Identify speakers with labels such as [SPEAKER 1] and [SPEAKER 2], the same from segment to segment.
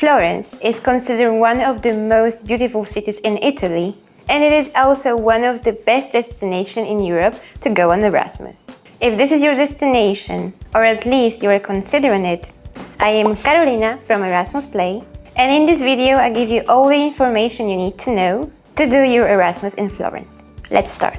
[SPEAKER 1] Florence is considered one of the most beautiful cities in Italy, and it is also one of the best destinations in Europe to go on Erasmus. If this is your destination, or at least you are considering it, I am Carolina from Erasmus Play, and in this video I give you all the information you need to know to do your Erasmus in Florence. Let's start!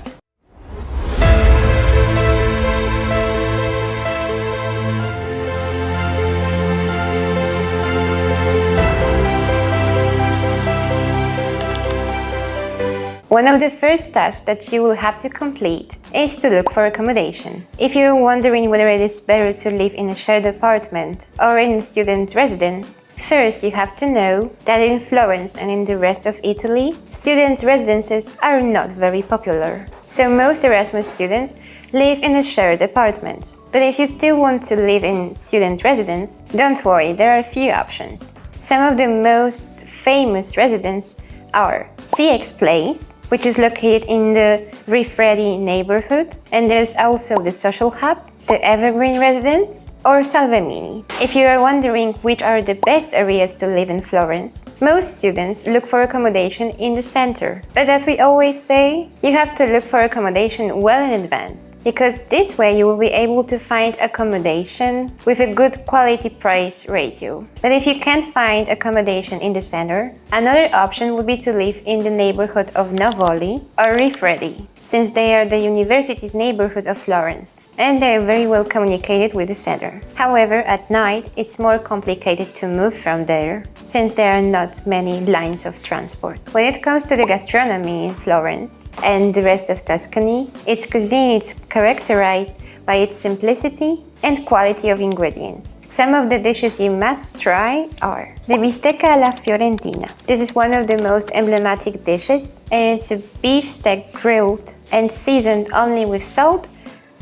[SPEAKER 1] One of the first tasks that you will have to complete is to look for accommodation. If you're wondering whether it is better to live in a shared apartment or in a student residence, first you have to know that in Florence and in the rest of Italy, student residences are not very popular. So most Erasmus students live in a shared apartment. But if you still want to live in student residence, don't worry, there are a few options. Some of the most famous residences are 𝒐𝒂𝒏𝒍𝒐𝒂𝒅 Place, which is located in the 𝑬𝒓𝒂𝒂𝒏𝒍𝒂𝒅 neighborhood, and there's also the Social Hub, the Evergreen Residence, or Salvemini. If you are wondering which are the best areas to live in Florence, most students look for accommodation in the center. But as we always say, you have to look for accommodation well in advance, because this way you will be able to find accommodation with a good quality-price ratio. But if you can't find accommodation in the center, another option would be to live in the neighborhood of Navoli or 𝑬𝒓𝒂𝒂𝒏𝒍𝒂𝒂𝒅, since they are the university's neighborhood of Florence, and they are very well communicated with the center. However, at night, it's more complicated to move from there, since there are not many lines of transport. When it comes to the gastronomy in Florence and the rest of Tuscany, its cuisine is characterized by its simplicity and quality of ingredients. Some of the dishes you must try are the bistecca alla fiorentina. This is one of the most emblematic dishes, and it's a beef steak grilled and seasoned only with salt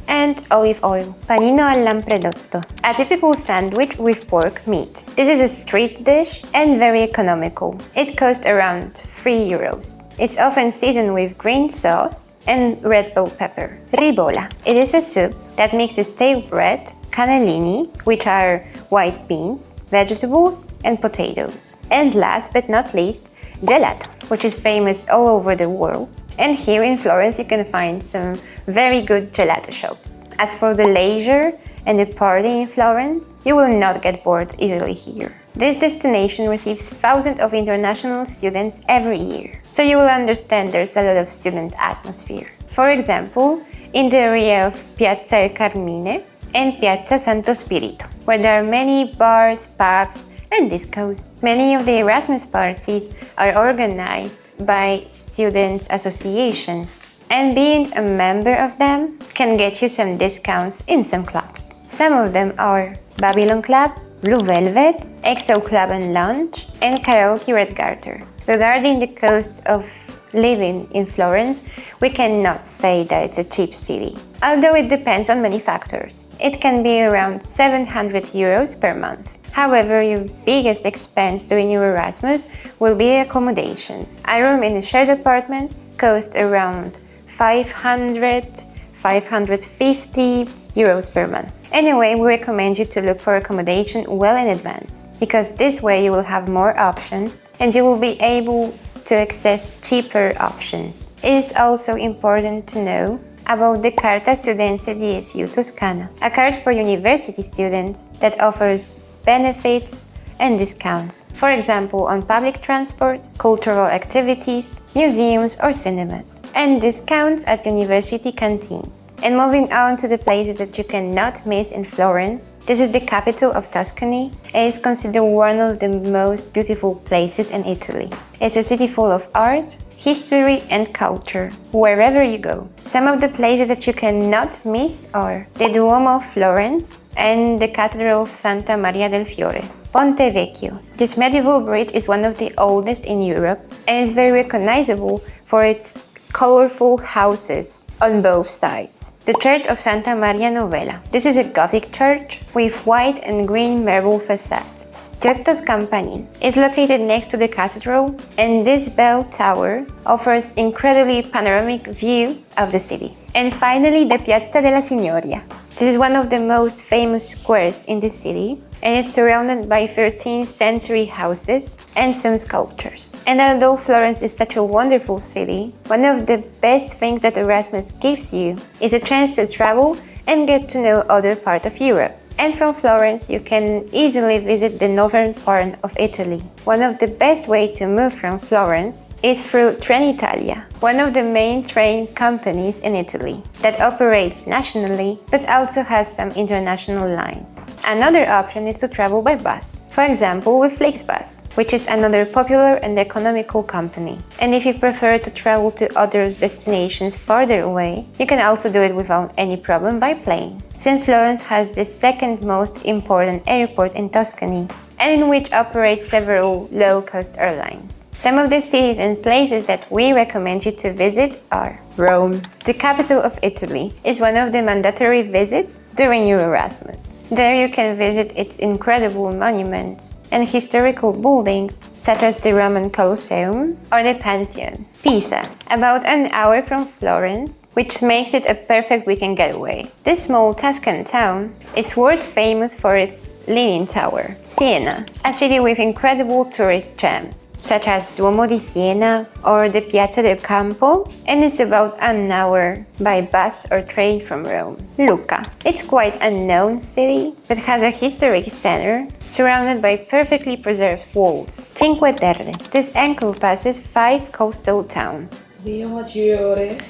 [SPEAKER 1] and olive oil. Panino al lampredotto, a typical sandwich with pork meat. This is a street dish and very economical. It costs around €3. It's often seasoned with green sauce and red bell pepper. Ribolla. It is a soup that mixes stale bread, cannellini, which are white beans, vegetables, and potatoes. And last but not least, gelato, which is famous all over the world. And here in Florence you can find some very good gelato shops. As for the leisure and the party in Florence, you will not get bored easily here. This destination receives thousands of international students every year, so you will understand there's a lot of student atmosphere. For example, in the area of Piazza El Carmine and Piazza Santo Spirito, where there are many bars, pubs, and discos. Many of the Erasmus parties are organized by students' associations, and being a member of them can get you some discounts in some clubs. Some of them are Babylon Club, Blue Velvet, EXO Club and Lounge, and Karaoke Red Garter. Regarding the cost of living in Florence, we cannot say that it's a cheap city, although it depends on many factors. It can be around €700 per month. However, your biggest expense during your Erasmus will be accommodation. A room in a shared apartment costs around €550 per month. Anyway, we recommend you to look for accommodation well in advance, because this way you will have more options and you will be able to access cheaper options. It is also important to know about the Carta Studenza di SU Toscana, a card for university students that offers benefits and discounts, for example on public transport, cultural activities, museums or cinemas, and discounts at university canteens. And moving on to the places that you cannot miss in Florence, this is the capital of Tuscany and is considered one of the most beautiful places in Italy. It's a city full of art, history and culture, wherever you go. Some of the places that you cannot miss are the Duomo of Florence and the Cathedral of Santa Maria del Fiore. Ponte Vecchio. This medieval bridge is one of the oldest in Europe and is very recognizable for its colorful houses on both sides. The Church of Santa Maria Novella. This is a Gothic church with white and green marble facades. Giotto's Campanile is located next to the cathedral, and this bell tower offers incredibly panoramic view of the city. And finally, the Piazza della Signoria. This is one of the most famous squares in the city, and is surrounded by 13th century houses and some sculptures. And although Florence is such a wonderful city, one of the best things that Erasmus gives you is a chance to travel and get to know other parts of Europe. And from Florence, you can easily visit the northern part of Italy. One of the best ways to move from Florence is through Trenitalia, one of the main train companies in Italy that operates nationally but also has some international lines. Another option is to travel by bus, for example with Flixbus, which is another popular and economical company. And if you prefer to travel to other destinations farther away, you can also do it without any problem by plane, since Florence has the second most important airport in Tuscany, and in which operate several low-cost airlines. Some of the cities and places that we recommend you to visit are Rome. The capital of Italy is one of the mandatory visits during your Erasmus. There you can visit its incredible monuments and historical buildings such as the Roman Colosseum or the Pantheon. Pisa, about an hour from Florence, which makes it a perfect weekend getaway. This small Tuscan town is world famous for its Leaning Tower. Siena, a city with incredible tourist gems, such as Duomo di Siena or the Piazza del Campo, and it's about an hour by bus or train from Rome. Lucca. It's quite a known city, but has a historic center surrounded by perfectly preserved walls. Cinque Terre. This encompasses 5 coastal towns.
[SPEAKER 2] 𝑑𝒍𝒂𝒂𝒅,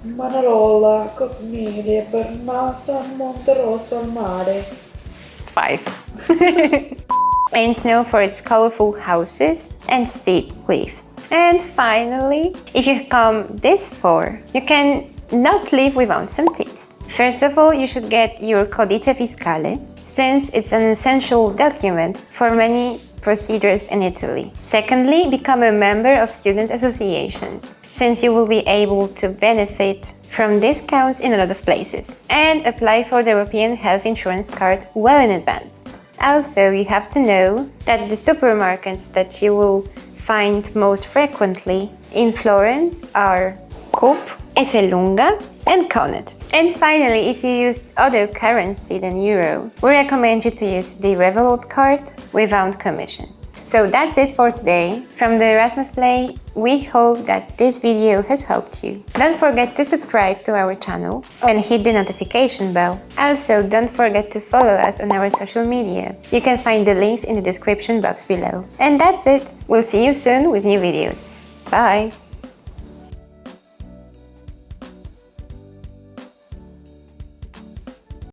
[SPEAKER 2] Manarola, Cognelia, Bernassa, Monterosso al Mare.
[SPEAKER 1] 5. And it's known for its colorful houses and steep cliffs. And finally, if you come this far, you can not live without some tips. First of all, you should get your Codice Fiscale, since it's an essential document for many procedures in Italy. Secondly, become a member of student associations, since you will be able to benefit from discounts in a lot of places, and apply for the European health insurance card well in advance. Also, you have to know that the supermarkets that you will find most frequently in Florence are Coop, Esselunga, and Conet. And finally, if you use other currency than euro, we recommend you to use the Revolut card without commissions. So that's it for today. From the Erasmus Play, we hope that this video has helped you. Don't forget to subscribe to our channel and hit the notification bell. Also, don't forget to follow us on our social media. You can find the links in the description box below. And that's it. We'll see you soon with new videos. Bye!